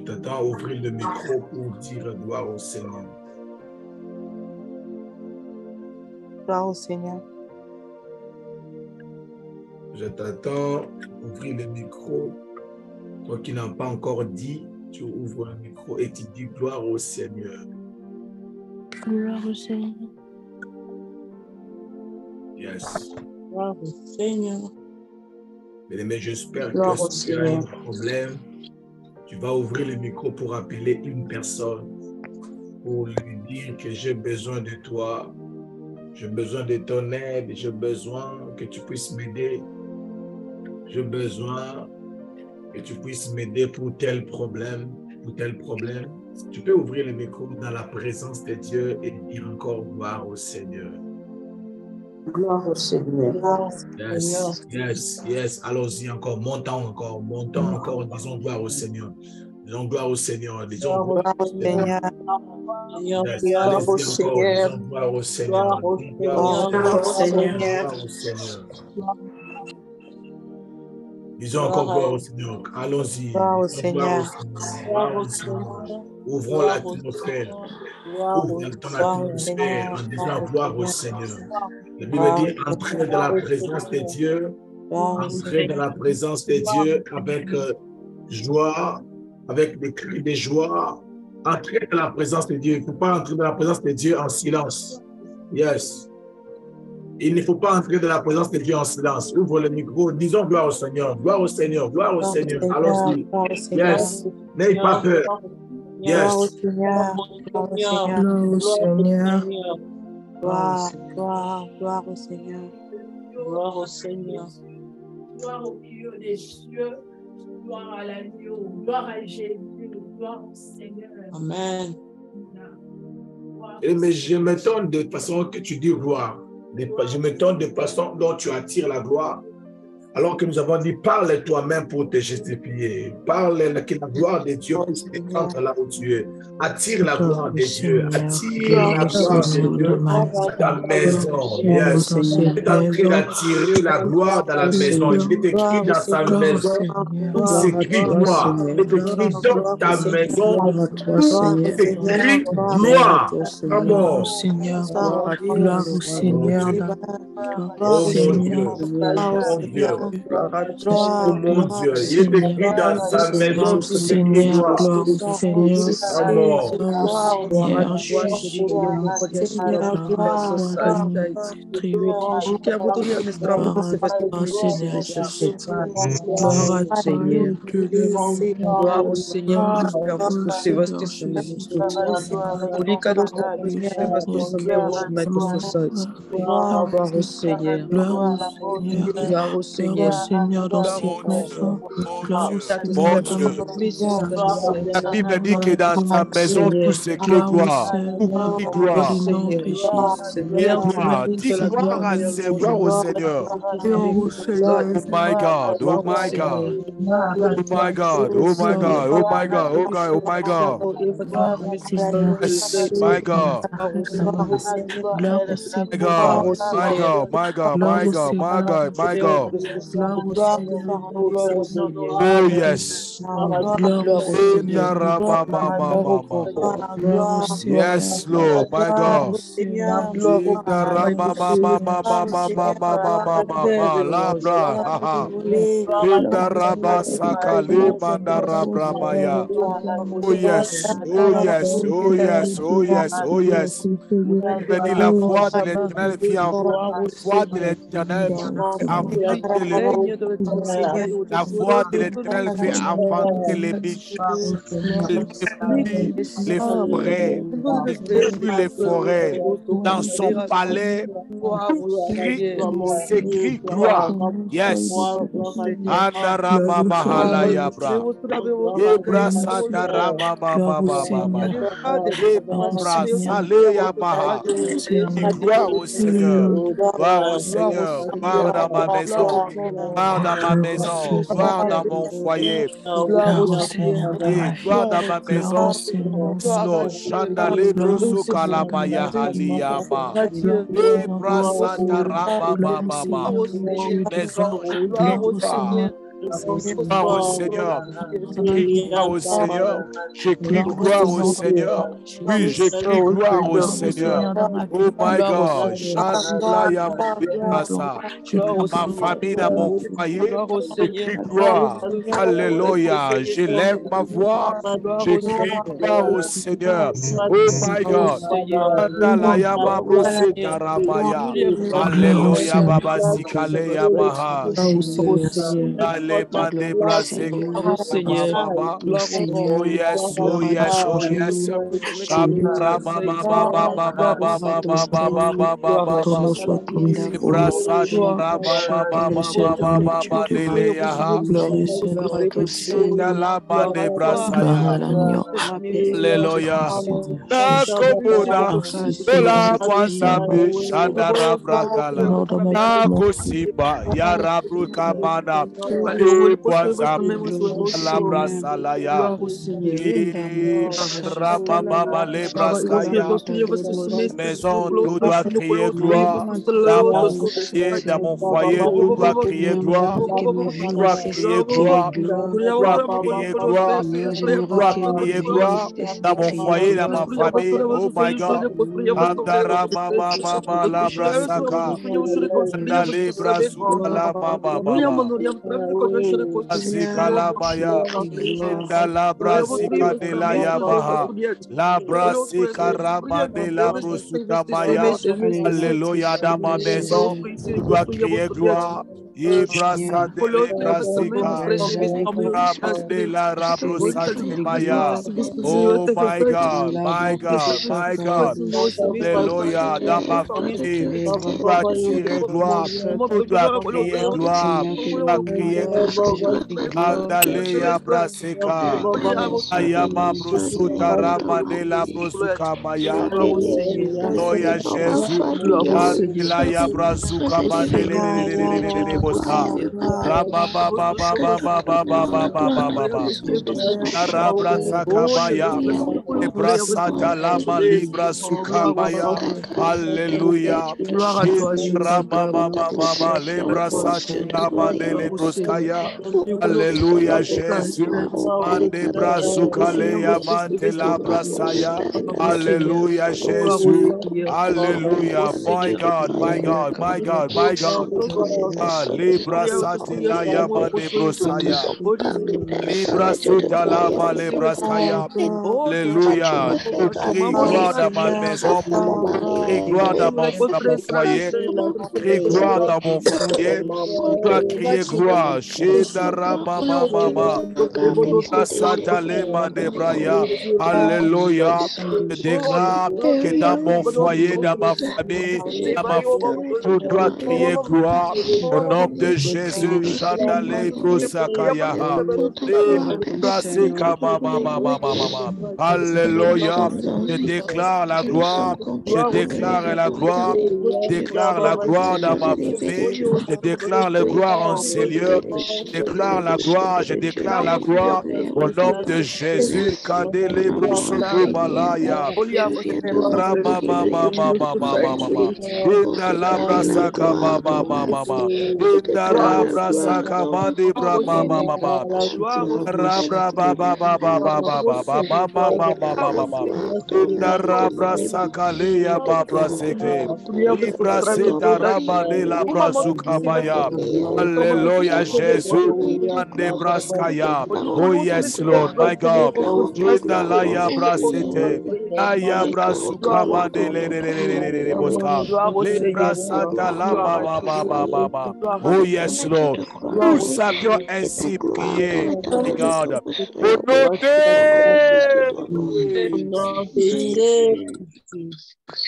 t'attends ouvrir le micro pour dire gloire au Seigneur. Gloire au Seigneur. Je t'attends ouvrir le micro. Toi qui n'as pas encore dit, tu ouvres le micro et tu dis gloire au Seigneur. Gloire au Seigneur. Yes. Gloire au Seigneur. Mais j'espère Gloire que au si tu as un Seigneur. problème, tu vas ouvrir le micro pour appeler une personne, pour lui dire que j'ai besoin de toi, j'ai besoin de ton aide, j'ai besoin que tu puisses m'aider, j'ai besoin que tu puisses m'aider pour tel problème, pour tel problème. Tu peux ouvrir le micro dans la présence de Dieu et dire encore gloire au Seigneur. Gloire au Seigneur. Yes, yes, yes. Allons-y encore, montons encore, disons gloire au Seigneur. Disons gloire au Seigneur, disons gloire au Seigneur. Yes, Gloire au allez-y encore, Seigneur. disons gloire au Seigneur. Gloire au Disons gloire Seigneur. au Seigneur. Gloire au Seigneur. Disons encore gloire au Seigneur. Allons-y. Gloire au Disons Seigneur. Gloire au Seigneur. Ouvrons l'atmosphère. Ouvre ton atmosphère en disant gloire au Seigneur. La Bible dit entrer dans la présence de Dieu. Entrer dans la présence de Dieu avec joie, avec des cris de joie. Entrer dans la présence de Dieu. Il ne faut pas entrer dans la présence de Dieu en silence. Yes. Il ne faut pas entrer dans la présence de Dieu en silence. Ouvre le micro. Disons gloire au Seigneur. Gloire au Seigneur. Gloire au Seigneur. Allons-y. Yes. N'ayez pas peur. Gloire au Yes. Seigneur. Gloire au Seigneur. Gloire au Seigneur. Gloire au Seigneur. Gloire au Seigneur. Gloire au Dieu des cieux. Gloire à l'agneau. Gloire à Jésus. Gloire au Seigneur. Amen. Mais je m'étonne de façon que tu dis gloire. Je m'étonne de façon dont tu attires la gloire. Alors que nous avons dit, parle toi-même pour te justifier. Parle que la gloire de Dieu puisse descendre là où tu es. Attire la gloire de Dieu. Attire la gloire de Dieu dans ta maison. Yes. Tu es en train d'attirer la gloire dans la maison. Il est écrit dans sa maison. Tout s'écrit gloire. Il est écrit dans ta maison. Il est écrit gloire. Comment? Seigneur. Gloire au Seigneur. Oh mon Dieu. Oh Dieu. Oh mon Dieu, il est écrit dans sa maison, Seigneur, gloire au Seigneur. Seigneur, Gloire au Seigneur, gloire au Seigneur, Seigneur dans cette maison. Gloire au Seigneur dans notre maison. La Bible dit que dans sa maison, tout s'écrit gloire. Tout dit gloire. Dis gloire à gloire au Seigneur. Oh my God, oh my God. Oh my God, oh my God, oh my God, oh God, oh my God. Yes, my God. My God, my God, my God, my God, my God, my God. Oh yes. Yes, Lord, my God. Oh yes, oh yes, oh yes, oh yes, oh yes. Bénis la voix de l'Éternel, voix de l'Éternel, la voix de l'Éternel fait avancer les biches, les forêts, les forêts. Dans son palais, s'écrit gloire. Yes. Andarama mahala yabra. Yebra satarama baba baba. Yebra salé yamaha. Gloire au Seigneur. Gloire au Seigneur. Gloire dans ma maison. Gloire dans ma maison. Gloire dans mon foyer. Gloire dans ma maison. Slow. Chandale brusu kalamaya haliyama. Ebra satarama baba. Maison, je crie gloire. Gloire au Seigneur. J'écris gloire au Seigneur. J'écris gloire au Seigneur. Oui, j'écris gloire au Seigneur. Oh my God. Chandala Yamasa. Dans ma famille, dans mon foyer, j'écris gloire. Alléluia. J'élève ma voix. J'écris gloire au Seigneur. Oh my God. Chandala Yamabrosi Taramaya. Alléluia. Baba Sikale Yamaha. Allez, mande brasé. Oh yes, oh yes, oh yes. Kapra baba baba baba baba baba baba baba. Brasa baba baba baba baba lele yaha. La mande brasa ya. Alléluia. Na komoda. Dola mwanzambe shandara brakala. Na kosimba yara brukamana. Kwanza labra salaya ramama lebraskaya. Maison, tout doit crier gloire. Dans mon foyer, tout doit crier gloire. Tout doit crier gloire. Tout doit crier gloire. Tout doit crier gloire. Dans mon foyer, dans ma famille. Oh my God. Andara mama mama labrasaka. Andale brasuka la mama mama. Azikala maya. Indala brasika de la yabaha. La brasika rama de la brusuka maya. Alléluia, dans ma maison, tu dois crier gloire. Ibrasa de l'Ibrasika, de la Rabrosati Maya. Oh my God, my God, my God. Alléluia, dans ma famille, tu dois crier gloire. Tu dois crier gloire. Tu dois crier gloire. Andalea Brasika. Ayama Brusuta Ramanela Brusuka Maya. Gloria Jésus. Andalea Brasuka Mandele Boska. Rama Baba Baba Baba Baba Baba. Arabrasaka Maya. Ebrasata Lama Libra Sukamaya. Alléluia. Rama Mama Mama Lebrasata Mandele Bruskaya. Alléluia, Jésus. Mande brasukaleya mante la brasaya. Alléluia, Jésus. Alléluia. My God, my God, my God, my God. Libra satila ya mande brosaya. Libra sutala ma lebraskaya. Alléluia. Tu cries gloire dans ma maison. Crie gloire dans mon foyer. Crie gloire dans mon foyer. Tu dois crier gloire. Alléluia. Je déclare que dans mon foyer, dans ma famille, tu dois crier gloire au nom de Jésus. Chandale Brusakayaha. Alléluia. Je déclare la gloire. Je déclare la gloire. Je déclare la gloire dans ma famille. Je déclare la gloire en ces lieux. Je déclare la gloire. Je déclare la gloire au nom de Jésus. Kadele Brusuku Malaya. Rama mama mama mama mama. Inda labra saka mama mama mama. Inda rabra saka mandi brama mama mama. Rabra baba baba baba baba mama mama mama. Inda rabra saka leya babra seke. Libra seta rama de labra sukamaya. Alléluia Jésus. Ande braskaya. Oh yes Lord, my God. Inda laya brasete. Aya brasuka mande le boska. Le brasata la mama mama mama. Oh yes Lord. Nous savions ainsi prier, my God. Au nom de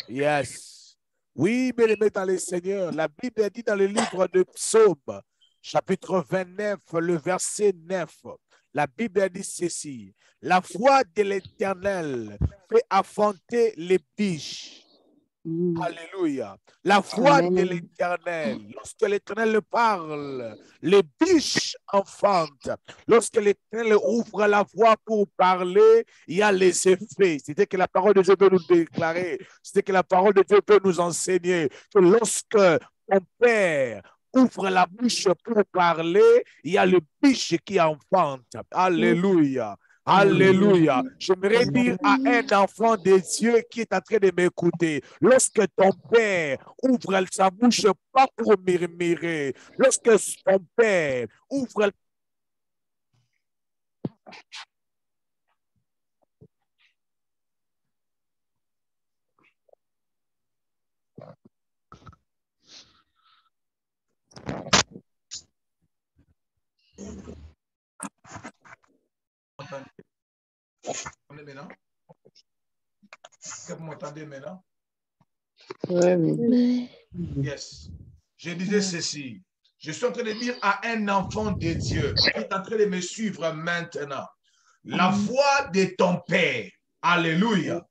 Yes. Oui, bien-aimés dans le Seigneur, la Bible dit dans le livre de Psaume, chapitre 29, le verset 9, la Bible dit ceci: la foi de l'Éternel fait affronter les biches. Alléluia. La foi de l'Éternel, lorsque l'Éternel parle, les biches enfantent. Lorsque l'Éternel ouvre la voix pour parler, il y a les effets. C'était que la parole de Dieu peut nous déclarer. C'était que la parole de Dieu peut nous enseigner que lorsque on perd ouvre la bouche pour parler, il y a le biche qui enfante. Alléluia. Alléluia. J'aimerais dire à un enfant de Dieu qui est en train de m'écouter, lorsque ton père ouvre sa bouche, pas pour murmurer, lorsque ton père ouvre... Maintenant? Est-ce que vous m'entendez maintenant? Oui. Yes. Je disais ceci. Je suis en train de dire à un enfant de Dieu qui est en train de me suivre maintenant. La voix de ton père. Alléluia.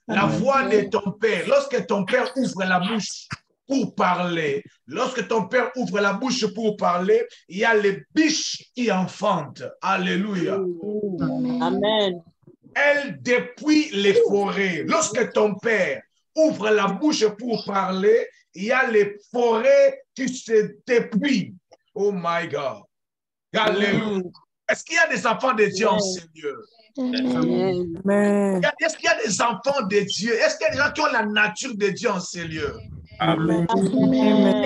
La voix de ton père. Lorsque ton père ouvre la bouche pour parler, lorsque ton père ouvre la bouche pour parler, il y a les biches qui enfantent. Alléluia. Amen. Elle dépouille les forêts. Lorsque ton père ouvre la bouche pour parler, il y a les forêts qui se dépouillent. Oh my God. Alléluia. Est-ce qu'il y a des enfants de Dieu en Seigneur? Amen. Est-ce qu'il y a des enfants de Dieu? Est-ce qu'il y a des gens qui ont la nature de Dieu en Seigneur? Amen.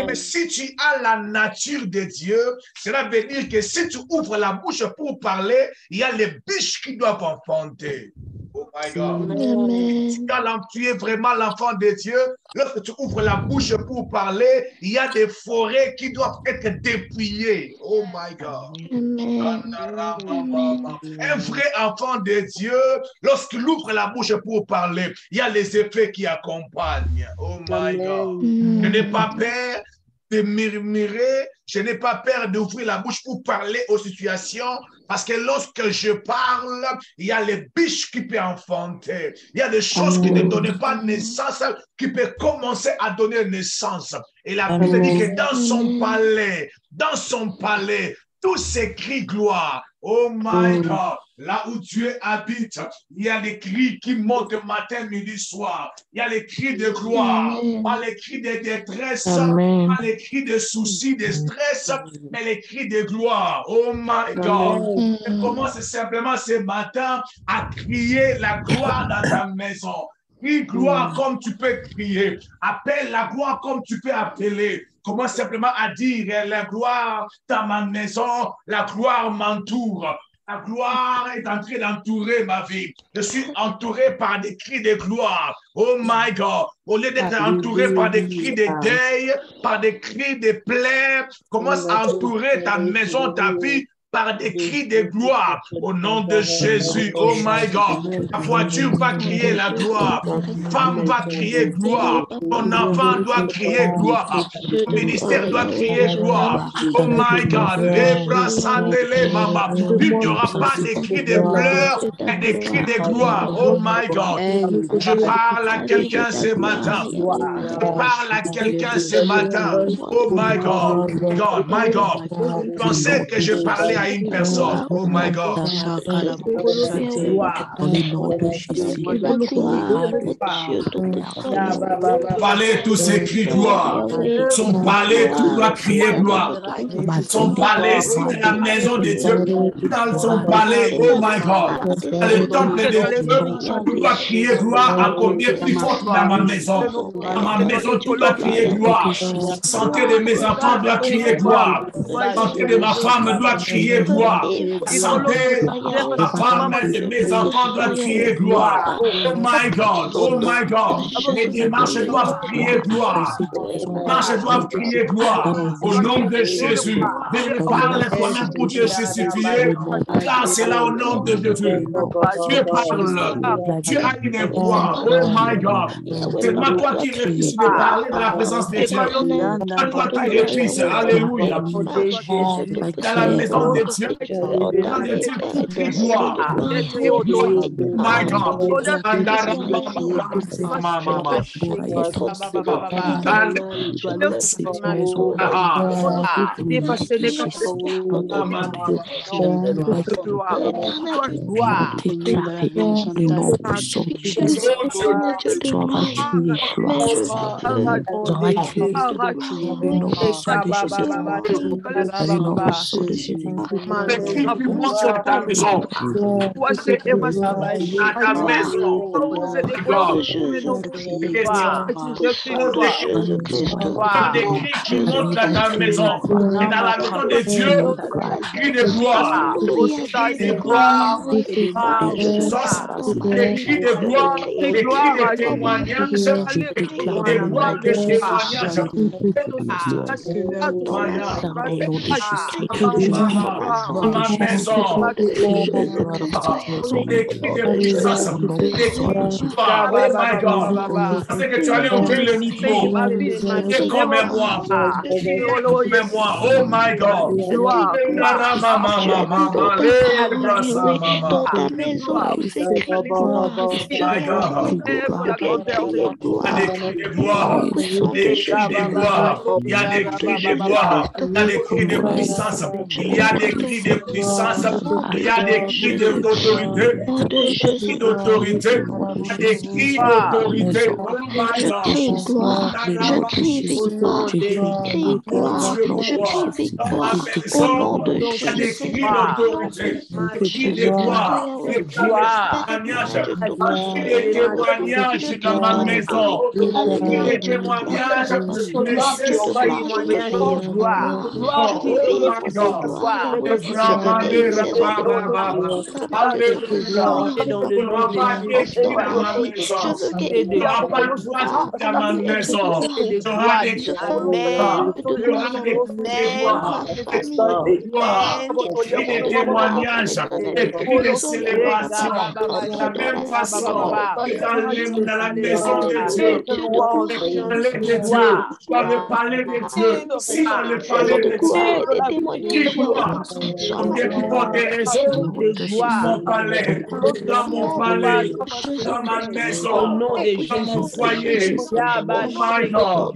Mais si tu as la nature de Dieu, cela veut dire que si tu ouvres la bouche pour parler, il y a les biches qui doivent enfanter. Oh my God. Quand tu es vraiment l'enfant de Dieu, lorsque tu ouvres la bouche pour parler, il y a des forêts qui doivent être dépouillées. Oh my God. Un vrai enfant de Dieu, lorsqu'il ouvre la bouche pour parler, il y a les effets qui accompagnent. Oh my God. Je n'ai pas peur de murmurer, je n'ai pas peur d'ouvrir la bouche pour parler aux situations, parce que lorsque je parle, il y a les biches qui peuvent enfanter. Il y a des choses qui ne donnent pas naissance, qui peuvent commencer à donner naissance. Et la Bible dit que dans son palais, tout s'écrit gloire. Oh my God. Là où Dieu habite, il y a les cris qui montent matin, midi, soir. Il y a les cris de gloire, pas les cris de détresse, pas les cris de soucis, de stress, mais les cris de gloire. Oh my God. Et commence simplement ce matin à crier la gloire dans ta maison. Crie gloire comme tu peux crier. Appelle la gloire comme tu peux appeler. Commence simplement à dire la gloire dans ma maison, la gloire m'entoure. La gloire est en train d'entourer ma vie. Je suis entouré par des cris de gloire. Oh my God. Au lieu d'être entouré par des cris de deuil, par des cris de plaies, commence à entourer ta maison, ta vie, par des cris de gloire au nom de Jésus. Oh my God. La voiture va crier la gloire. Femme va crier gloire. Ton enfant doit crier gloire. Ton ministère doit crier gloire. Oh my God. Les bras sandélés, maman. Il n'y aura pas des cris de pleurs, mais des cris de gloire. Oh my God. Je parle à quelqu'un ce matin. Je parle à quelqu'un ce matin. Oh my God. God, my God. Vous pensez que je parlais à une personne. Oh my God. Palais, tous ces cris gloire. Son palais, tout doit crier gloire. Son palais, c'est la maison de Dieu. Dans son palais, oh my God. Dans le temple de Dieu, tout doit crier gloire à combien plus fort dans ma maison. Dans ma maison, tout doit crier gloire. La santé de mes enfants doit crier gloire. La santé de ma femme doit crier gloire. La santé de ma femme et de mes enfants doit crier gloire. Oh my God, oh my God. Les démarches doivent crier gloire. Les démarches doivent crier gloire. Au nom de Jésus. Dieu parle toi-même pour te justifier. Car c'est là au nom de Jésus. Dieu parle. Tu as une voix. Oh my God. C'est pas toi qui refuses de parler de la présence de Dieu. C'est pas toi qui refuses. Alléluia. Dans la maison de Dieu, quand de Dieu crie gloire. My God. Qui monte dans ta maison, et dans la maison de Dieu, crie de gloire, crie de gloire, des cris de gloire, des cris de témoignage, des gloires de témoignage. Dans ma maison, des cris de puissance, des cris de gloire. Oh my God, c'est que tu allais ouvrir le micro. Et comme moi, oh my God, dans ta maison, il y a des cris de gloire, il y a des cris de puissance, il y a des cris de puissance, il y a des cris d'autorité, il y a des cris d'autorité. je crie gloire, je crie victoire, je crie gloire, je crie victoire, au nom de Jésus. Des témoignages dans ma maison, des témoignages des cris de célébration, de la même façon dans la maison de Dieu, parler de Dieu, on veut parler de Dieu, si on veut parler de Dieu, qui gloire, depuis pour des raisons, dans mon palais, dans ma maison, dans mon foyer, oh my God,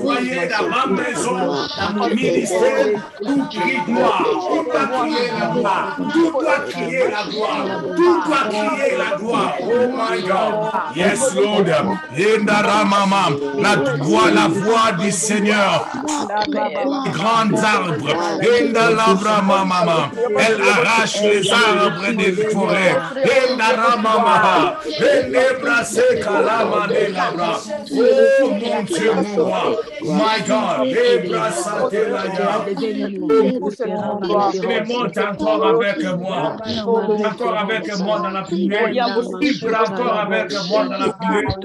voyez dans ma maison, dans mon ministère, tout crie gloire, tout doit crier la gloire, tout doit crier la gloire, tout doit crier la gloire. Oh my God, yes Lord, la voix du Seigneur, grands arbres, elle arrache les arbres des forêts. Oh mon Dieu, moi, my God, monte encore avec moi, encore avec moi dans la prière, vibre encore avec moi dans la prière.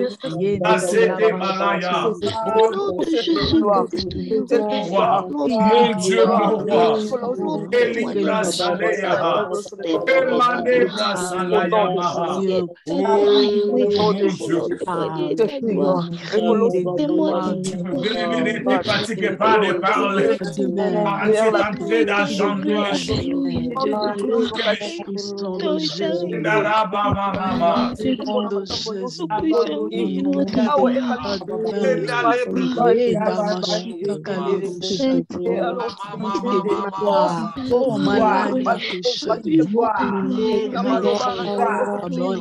Mon Dieu, mon roi, ne fatiguez pas de parler, arrêtez d'entrer dans les choses.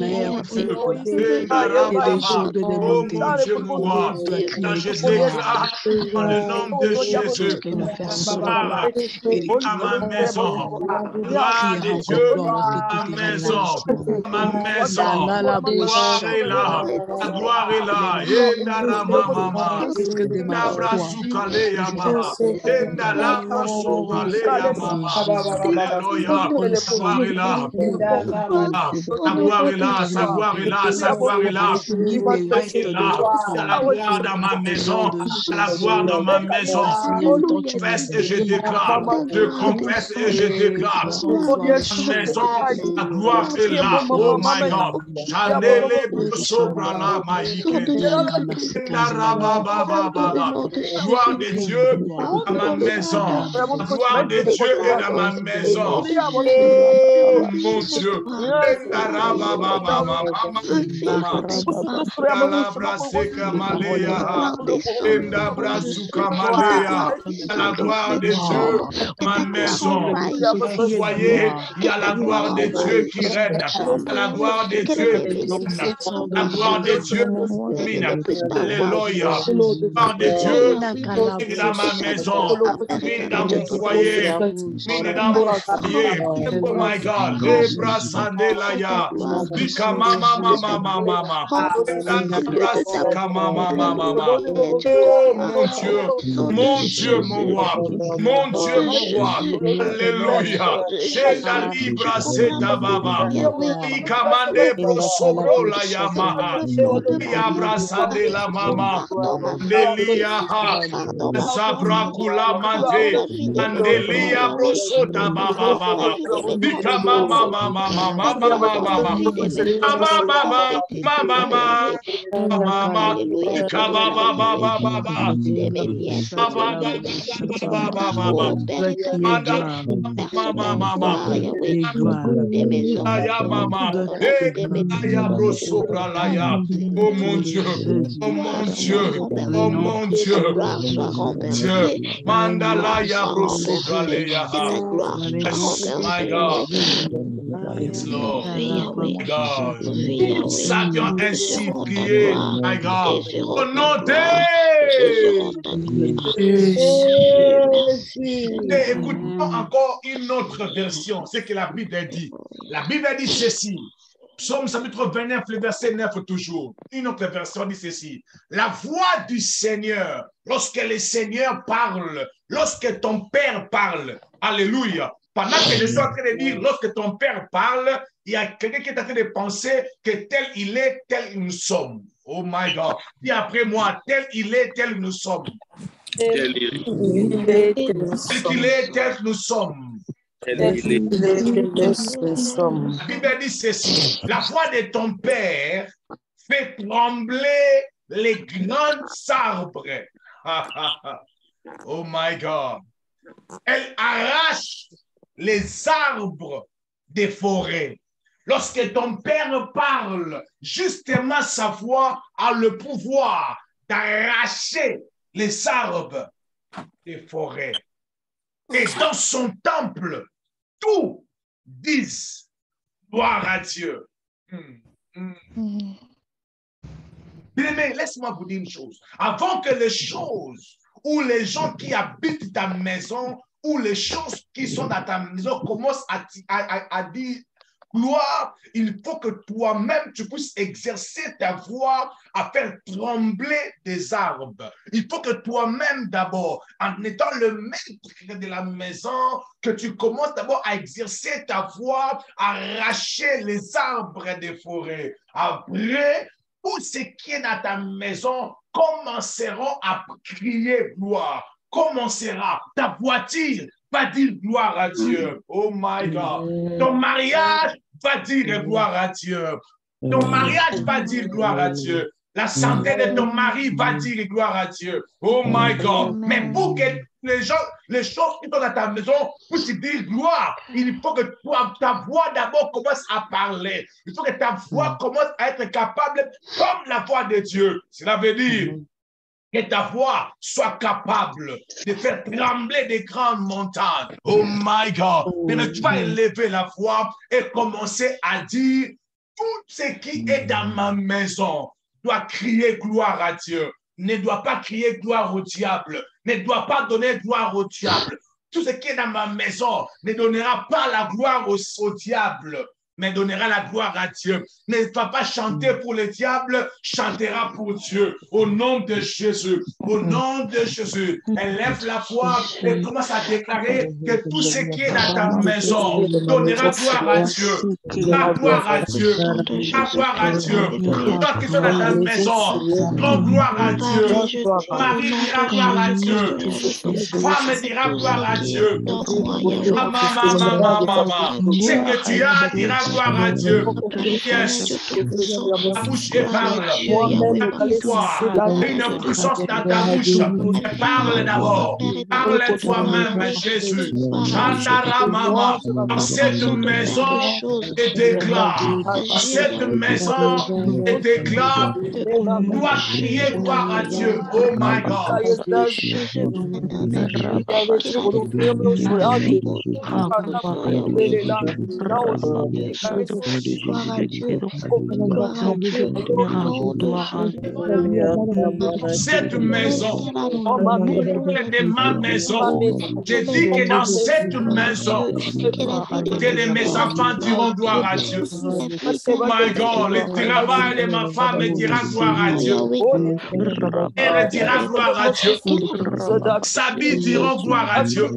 prière, mon Dieu, c'est oh mon Dieu, mon roi, quand je déclare dans le nom de Jésus, gloire à ma maison, gloire de Dieu à ma maison, gloire est là, la gloire est là, et Narama Mama, Nabrasukale Yama, et Nalabrosukale Yama, Alléluia, la gloire est là. Sa gloire est là, sa gloire est là, sa gloire est là. C'est là, il y a la gloire dans ma maison, il y a la gloire dans ma maison. Je confesse et je déclare, je confesse et je déclare. Ma maison, la gloire est là. Oh my God. Chanele sobra la maïke. Gloire de Dieu dans ma maison. La gloire de Dieu est dans ma maison. Oh mon Dieu. La gloire de Dieu, ma maison. Vous voyez, il y a la gloire de Dieu qui règne. La gloire de Dieu qui domine. La gloire de Dieu domine. Alléluia. La gloire de Dieu domine dans ma maison, domine dans mon foyer, domine dans mon foyer. Oh my God. Lebrasandela. Mama, mama, mama. Oh mon Dieu, mon Dieu, mon roi, mon Dieu, mon roi. Alléluia. J'ai la libra seta baba. Ikamande brosobro la yamaha. Yabrasande la mama. Delia ha. Zabra kula mante. Andelia brosota baba baba. Ikama mama mama mama mama mama. Mama mama mama mama. Ikaba baba baba baba. Oh mon Dieu, oh mon Dieu, oh mon Dieu, Dieu, Mandalaya Brosobraleya. My God, it's Lord, God. Nous savions ainsi prier, my God, au nom de Et écoutons encore une autre version, c'est que la Bible dit. La Bible dit ceci. Psaume chapitre 29, le verset 9 toujours. Une autre version dit ceci. La voix du Seigneur, lorsque le Seigneur parle, lorsque ton Père parle, alléluia. Pendant que je suis en train de dire, lorsque ton Père parle, il y a quelqu'un qui est en train de penser que tel il est, tel nous sommes. Oh my God. Dis après moi, tel il est, tel nous sommes. Tel il est, tel nous sommes. La Bible dit ceci. La voix de ton Père fait trembler les grands arbres. Oh my God. Elle arrache les arbres des forêts. Lorsque ton Père parle, justement sa voix a le pouvoir d'arracher les arbres des forêts. Et dans son temple, tous disent gloire à Dieu. Bien-aimé, laisse-moi vous dire une chose. Avant que les choses ou les gens qui habitent ta maison ou les choses qui sont dans ta maison commencent à dire gloire, il faut que toi-même, tu puisses exercer ta voix à faire trembler des arbres. Il faut que toi-même, d'abord, en étant le maître de la maison, que tu commences d'abord à exercer ta voix, à arracher les arbres des forêts. Après, tout ce qui est dans ta maison commenceront à crier gloire. Commencera ta voiture va dire gloire à Dieu. Oh my God. Ton mariage va dire gloire à Dieu. Ton mariage va dire gloire à Dieu. La santé de ton mari va dire gloire à Dieu. Oh my God. Mais pour que les choses qui sont dans ta maison puissent dire gloire, il faut que ta voix d'abord commence à parler. Il faut que ta voix commence à être capable comme la voix de Dieu. Cela veut dire que ta voix soit capable de faire trembler des grandes montagnes. Oh my God. Mais tu vas élever la voix et commencer à dire tout ce qui est dans ma maison doit crier gloire à Dieu. Ne doit pas crier gloire au diable. Ne doit pas donner gloire au diable. Tout ce qui est dans ma maison ne donnera pas la gloire au diable, mais donnera la gloire à Dieu. Ne va pas chanter pour le diable, chantera pour Dieu. Au nom de Jésus, au nom de Jésus, elle lève la voix et commence à déclarer que tout ce qui est dans ta maison donnera gloire à Dieu. La gloire à Dieu. La gloire à Dieu. Toi qui es dans ta maison, rends gloire à Dieu. Marie dira gloire à Dieu. Femme dira gloire à Dieu. Maman. Ce que tu as dira gloire à Dieu. Yes. La bouche parle. Une puissance dans ta bouche. Parle d'abord. Parle toi-même, Jésus. Dans cette maison, et déclare. Dans cette maison, et déclare. Dois crier gloire à Dieu. Oh my God. Cette maison, de ma maison, je dis que dans cette maison, que mes enfants diront gloire à Dieu. Oh my God, le travail de ma femme dira gloire à Dieu. Elle dira gloire à Dieu. Sabi diront gloire à Dieu.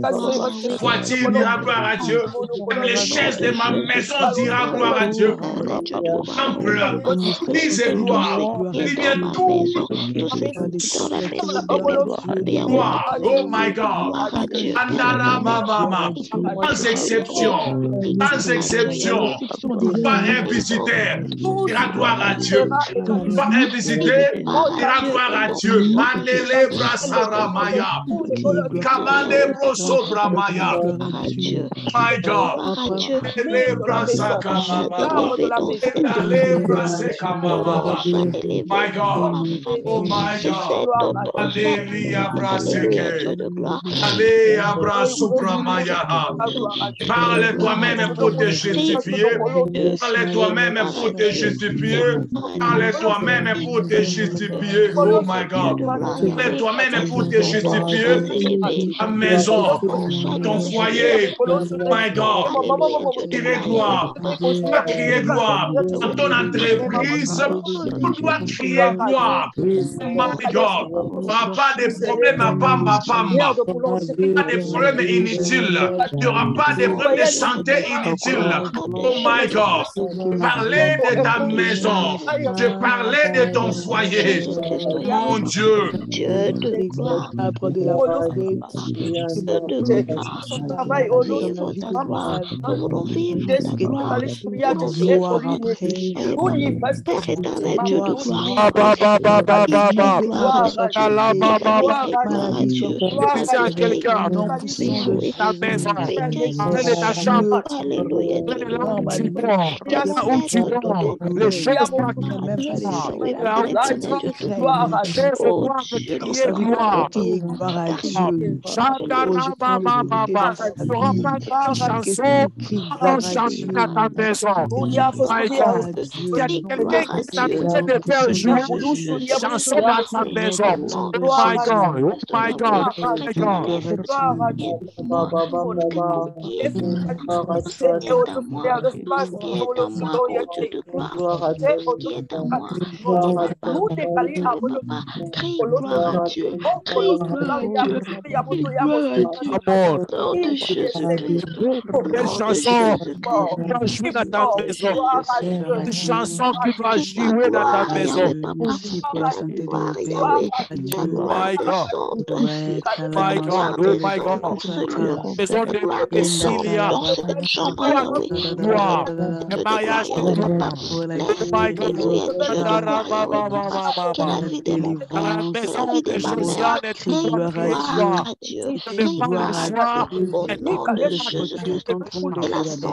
Voiture dira gloire à Dieu. Même les chaises de ma maison dira gloire à Dieu. Temple, dis gloire. Dis bien tout. Gloire. Oh my God. Andara mama. Sans exception. Sans exception. Pas un visiteur. Dira gloire à Dieu. Pas un visiteur. Dira gloire à Dieu. Mandele brasaramaya. Kamande brosobramaya. My God. My God. Oh my God. Alléluia braseke. Alléluia brasupramaya. Parle toi-même pour te justifier. Parle toi-même pour te justifier. Parle toi-même pour te justifier. Oh my God. Parle toi-même pour te justifier. Ta maison, ton foyer. My God. Crier gloire. Tu dois crier gloire. Dans ton entreprise, tu dois crier gloire. My God. Il n'y aura pas de problème à Pamba. Pas de problème inutile. Il n'y aura pas de problème de santé inutile. Oh my God. Parlez de ta maison. Je parlais de ton foyer. Mon Dieu. Son travail au nom de Si à quelqu'un, ta maison, de ta chambre, là où tu dors, les choses là où tu dors, gloire. Tu n'auras pas de chanson pour chanter à ta maison. Il y a quelqu'un qui t'a de faire jouer une chanson dans ta maison. Oh my God, oh my God, oh my God. Quelle chanson doit jouer dans ta maison? Une chanson qui doit jouer dans ta maison. My God. My God. Oh my God. Maison de Cécilia. Gloire. Le mariage de gloire. Oh my God. La maison de Josiane est gloire.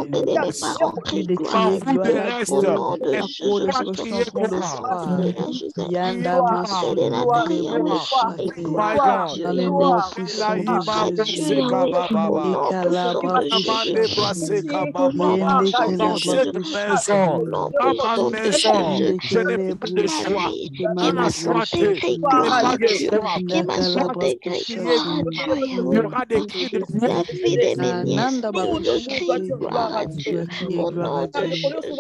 Ne pas le choix. On crie gloire. Quand tout le reste Au nom de est Jésus Christ, crié au nom de gloire. Jésus Christ, Gloire, commencez de la gloire, terre, Yahweh. Et My gloire à God. Dieu, gloire, Yahweh. gloire. Gloire à Dieu, Yahweh. Au nom puissant de Jésus-Christ. Au nom puissant de Dans cette Jésus-Christ. maison, Au nom dans ma puissant de maison, Jésus-Christ. je n'ai pas de Ma choix. vie, Je qui ma dois santé choisir. crie Je n'ai gloire pas à de Dieu. choix. Qui ma santé crie gloire à Dieu, Il y Yahweh. aura des cris de gloire. La vie de mes nièces, tout de crie gloire à Dieu. Au nom de Jésus-Christ,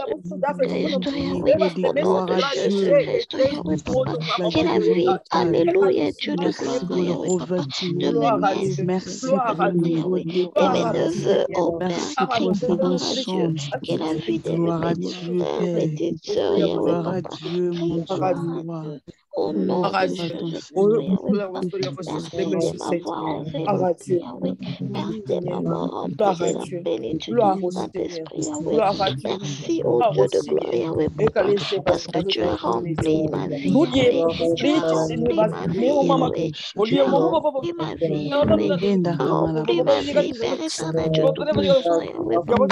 Yahweh. Au nom de Jésus-Christ, Yahweh, Papa. Que la vie, alléluia, Dieu de gloire, Yahweh, Papa. De mes nièces, Yahweh. Et mes neveux, oh Père, crie gloire à Dieu. Que la vie de mes petits frères, petites sœurs, Yahweh, Papa. Crie gloire à Dieu. Au nom de Jésus-Christ, Yahweh, Papa. Merci de m'avoir enveloppé, Yahweh. Merci de m'avoir rempli de la plénitude du Saint-Esprit, Yahweh. Merci, oh Dieu de gloire, Yahweh, Papa, parce que tu as rempli ma vie, Yahweh. Tu as rempli ma vie, Yahweh. Tu as rempli ma vie, Yahweh. Tu as rempli ma vie, Père éternel, Dieu tout-puissant, Yahweh, Papa.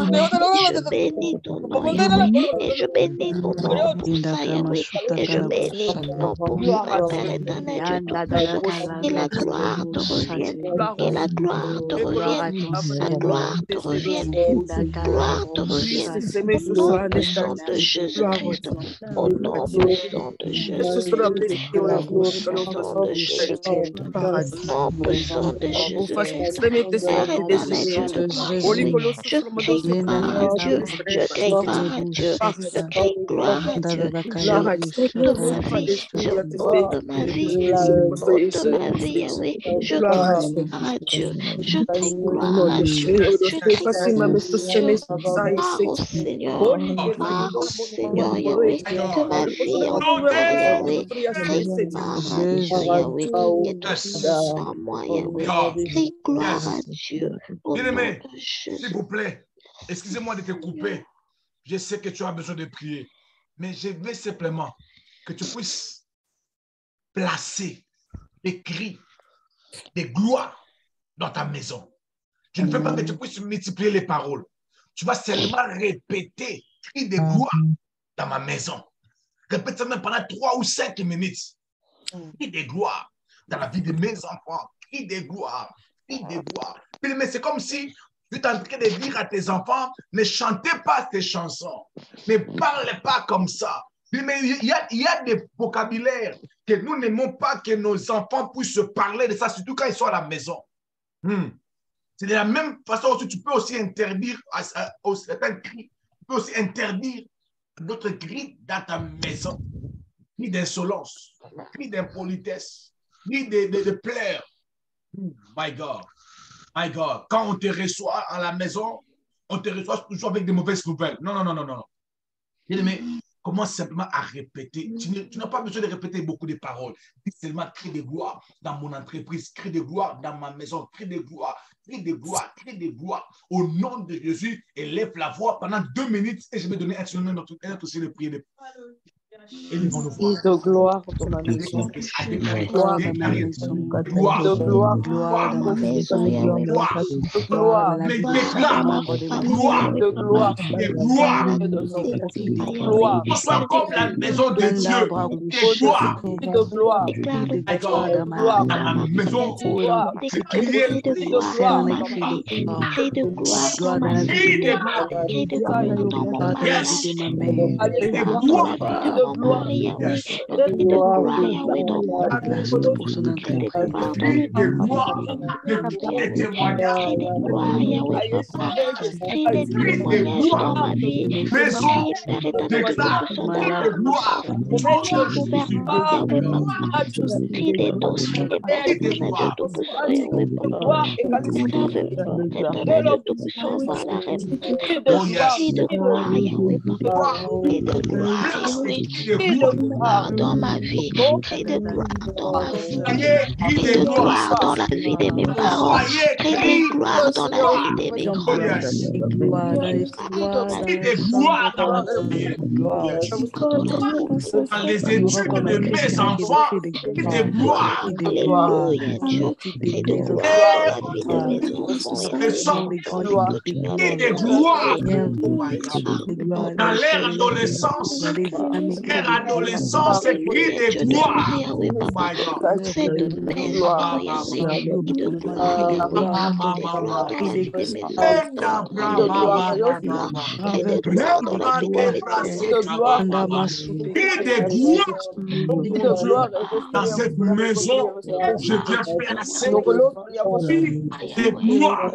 Et je bénis ton nom, Yahweh. Et je bénis ton nom pour ça, Yahweh. Et je bénis ton nom pour ça, Père éternel, Dieu tout-puissant. Que la gloire te revienne. Que la gloire te revienne. La gloire te revienne. La gloire te revienne. Au nom puissant de Jésus-Christ. Au nom puissant de Jésus-Christ. Au nom puissant de Jésus-Christ. Au nom puissant de Jésus-Christ. Père éternel, Dieu de gloire. Je crie gloire à Dieu. Je crie gloire à Dieu. Je crie gloire à Dieu. Sur toute ma vie. Sur toute ma vie. Toute ma vie, Yahweh. Je crie gloire à Dieu. Je crie gloire à Dieu. Je crie gloire au Seigneur. Gloire au Seigneur, Yahweh. Que ma vie entière, Yahweh. Crie gloire à Dieu, Yahweh. Que tout soit en moi, Yahweh. Crie gloire à Dieu. Bien-aimé, s'il vous plaît, excusez-moi de te couper. Je sais que tu as besoin de prier, mais je veux simplement que tu puisses placer des cris, des gloires dans ta maison. Je ne veux pas que tu puisses multiplier les paroles. Tu vas seulement répéter cris de gloire dans ma maison. Répète ça même pendant 3 ou 5 minutes. Cris de gloire dans la vie de mes enfants. Cris de gloire. Cris de gloire. Mais c'est comme si tu es en train de dire à tes enfants, ne chantez pas ces chansons. Ne parlez pas comme ça. Mais il y a des vocabulaires que nous n'aimons pas que nos enfants puissent parler de ça, surtout quand ils sont à la maison. C'est de la même façon que tu peux aussi interdire certains cris. Tu peux aussi interdire d'autres cris dans ta maison. Cris d'insolence, cris d'impolitesse, cris de pleurs. My God. My God. Quand on te reçoit à la maison, on te reçoit toujours avec des mauvaises nouvelles. Non, non, non, non, non. Mais commence simplement à répéter. Tu n'as pas besoin de répéter beaucoup de paroles. Dis seulement cri de gloire dans mon entreprise, cri de gloire dans ma maison, cri de gloire, cri de gloire, cri de gloire. Au nom de Jésus, élève la voix pendant 2 minutes et je vais donner un seul notre aussi de prier. Et nous allons voir. De gloire dans ma maison. Gloire dans ma maison. Gloire. De gloire. Gloire dans ma maison, Yahweh. Gloire. Gloire. Mais déclare. Gloire. De gloire. Et gloire. Gloire. Sois comme la maison de Dieu. Et gloire. De gloire. D'accord. Gloire. Dans ma maison. Gloire. Je criais. Cri de gloire, cri de gloire dans ma vie, cri de gloire dans mon mariage, cri de gloire dans mon mari, Yahweh, cri de gloire, Yahweh, dans mon église, cri de gloire dans le cri de gloire, Yahweh, papa, cri de témoignage dans ma vie, cri, Père éternel, cri de gouvernement, Yahweh, papa, cri de dossiers, Père éternel, Dieu tout-puissant, Yahweh, papa, éternel, tout-puissant, par la réponse, cri de gloire, Yahweh, papa, cri de gloire, Yahweh, Cri de gloire dans ma vie. Cri de gloire dans ma vie. Cri de gloire dans la vie de mes parents. Cri de gloire dans la vie de mes grands-parents. Cri de gloire dans ma famille. Dans les études de mes enfants. Cri de gloire. Alléluia, Dieu. Cri de gloire dans la vie de mes enfants. Cri de gloire. Dans leur adolescence. Leur adolescence, c'est cri de gloire. Oh my God. Fais de mes enfants, Yahweh. Cri de gloire, cri de gloire dans la vie de mes enfants. Cri de gloire dans la vie de mes enfants. Cri de gloire dans cette maison. Je viens placer de gloire.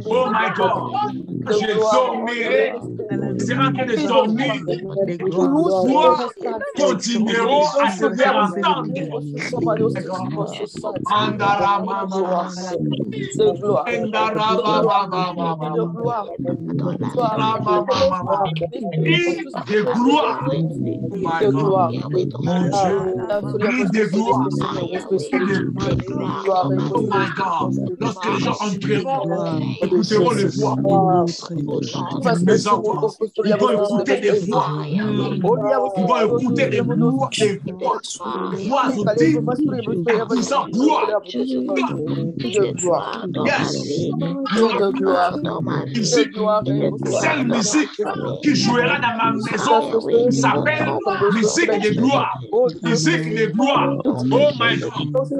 Oh my God. Je dormirai. Je serai en train de dormir. Gloire continueront à se faire entendre. De gloire. Oh my God. Lorsque les gens entreront, écouteront les voix. Mes enfants, ils vont écouter des voix. Ils vont écouter des voix. Des voix audibles. Disant gloire. Yes. Cette musique qui jouera dans ma maison s'appelle musique de gloire. Musique de gloire. Oh my God.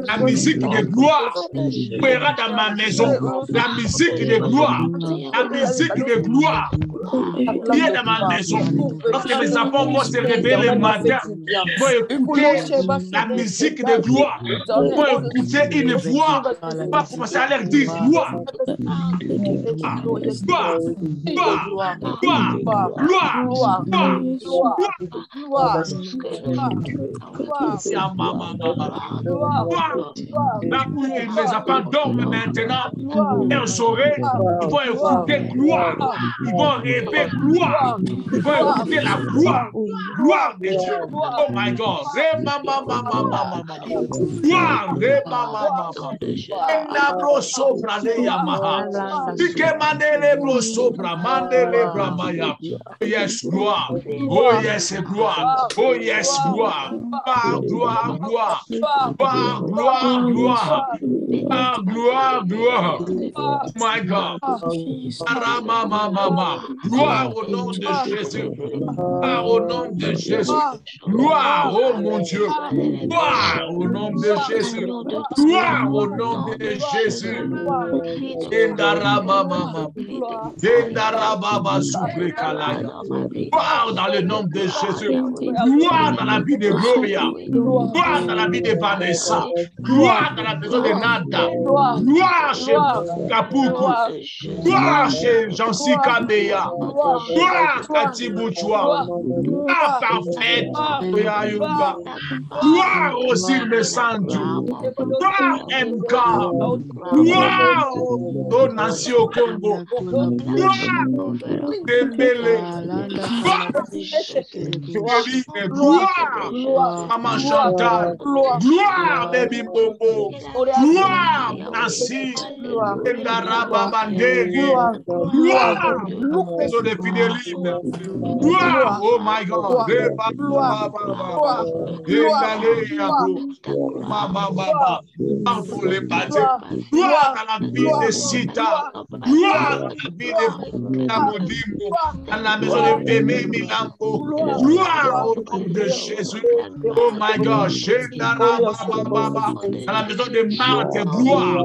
La musique de gloire jouera dans ma maison. La musique de gloire. La musique de gloire. Qui est dans ma maison. Lorsque mes enfants vont se réveiller le matin, vont écouter la musique de gloire. Vont écouter une voix. Va commencer à leur dire gloire. Gloire. Gloire. Gloire. Gloire. Là où les enfants dorment maintenant, ils sauraient, ils vont écouter gloire. Ils vont rêver gloire. Ils vont écouter la gloire. Gloire de Dieu. Oh my God. Gloire. Yes, gloire. Oh yes, gloire. Oh yes, gloire. Gloire, gloire. Gloire, gloire. Gloire, gloire. Oh my God. Gloire au nom de Jésus. Gloire au nom de Jésus. Gloire, oh mon Dieu. Gloire au nom de Jésus. Gloire au nom de Jésus. Gloire dans le nom de Jésus. Gloire dans la vie de Gloria. Gloire dans la vie de Vanessa. Gloire dans la maison de Nanda. Gloire chez Kapuku. Gloire chez Jansi Kandeya. Gloire Katibouchoua. Gloire parfaite. Gloire aussi le Sandu. Gloire MK. Gloire aux nations au Congo. Gloire Dembélé. Gloire Maman Chantal. Gloire Baby Bobo. Gloire Nancy. Gloire maison de Fidéline. Gloire, oh my God. Gloire pour les bâtiments. Gloire à la vie de Sita. Gloire à la vie de Namodimbo. À la maison de Pémé Milambo. Gloire au nom de Jésus. Oh my God. À la maison de Marthe. Gloire.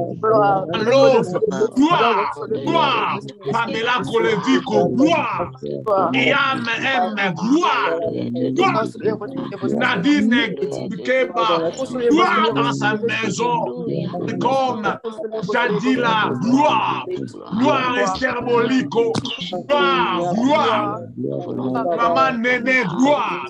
À l'autre. Gloire. Gloire. Pamela Kolevico. Gloire. Yam M. Gloire. Gloire. Nadine Keba. Gloire dans sa maison. Comme Jadila. Gloire. Gloire Esther Moliko. Gloire. Gloire. Maman Néné. Gloire.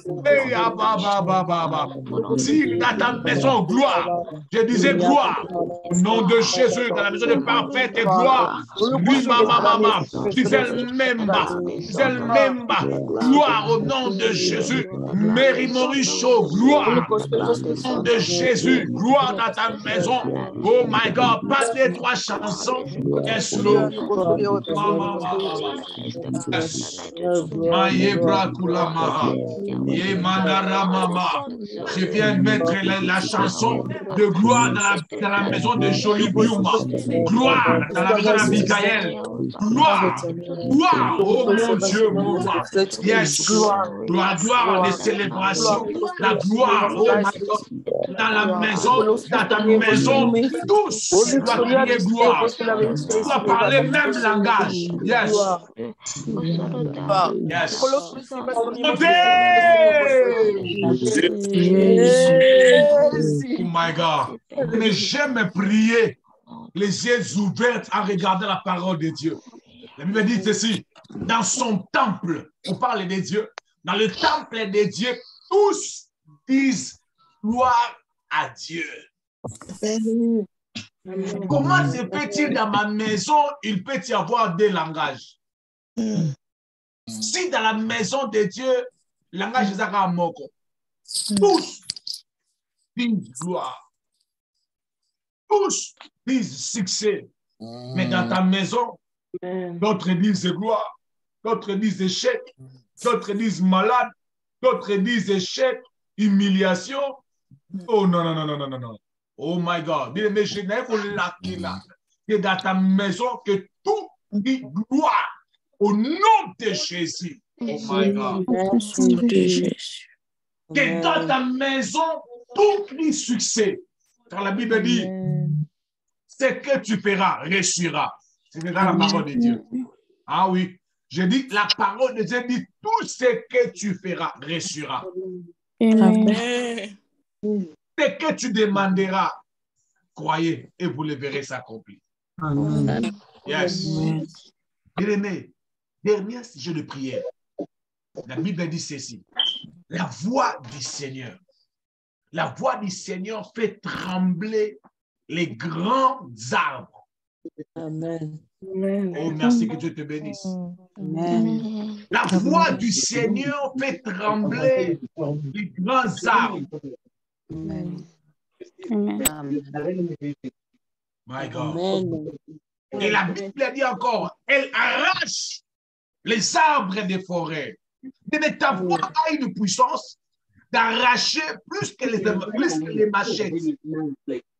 Si dans ta maison, gloire. Je disais gloire. Au nom de Jésus, dans la maison de parfaite et gloire. Lui, maman, Gloire au nom de Jésus. Mary Mauricio, gloire. Au nom de Jésus, gloire dans ta maison. Oh my God, pas les 3 chansons. Yes, Lord. Je viens de mettre la chanson de gloire dans la maison de Jolie Bluma. Gloire dans la maison d'Abigail. Gloire. Gloire. Oh mon Dieu, gloire. Yes. Gloire, gloire, les célébrations. La gloire, oh my God. Dans la maison, dans ta maison, tous doivent crier gloire. Tu dois parler le même langage. Yes. Yes. Oh my God. Mais j'aime prier les yeux ouverts en regardant la parole de Dieu. La Bible dit ceci, dans son temple, on parle de Dieu, dans le temple de Dieu, tous disent gloire à Dieu. Comment se peut-il dans ma maison, il peut y avoir 2 langages? Si dans la maison de Dieu, le langage est à moko, tous disent gloire, tous disent succès, mais dans ta maison, d'autres disent gloire, d'autres disent échec, d'autres disent malade, d'autres disent échec, humiliation. Oh non, non, non, non, non, non, non. Oh my God. Mais je n'ai pas que dans ta maison, que tout dit gloire au nom de Jésus. Oh my God. Que dans ta maison, tout dit succès. Car la Bible dit, ce que tu feras, réussira. C'est dans la parole de Dieu. Ah oui. Je dis, la parole de Dieu dit, tout ce que tu feras, réussira. Amen. Ce que tu demanderas, croyez et vous le verrez s'accomplir. Yes. Bien-aimé, dernier sujet de prière. La Bible dit ceci. La voix du Seigneur. La voix du Seigneur fait trembler les grands arbres. Amen. Oh, merci, que Dieu te bénisse. Amen. La voix du Seigneur fait trembler les grands arbres. Amen. My God. Amen. Et la Bible dit encore, elle arrache les arbres des forêts. Mais ta voix a une puissance d'arracher plus que les machettes.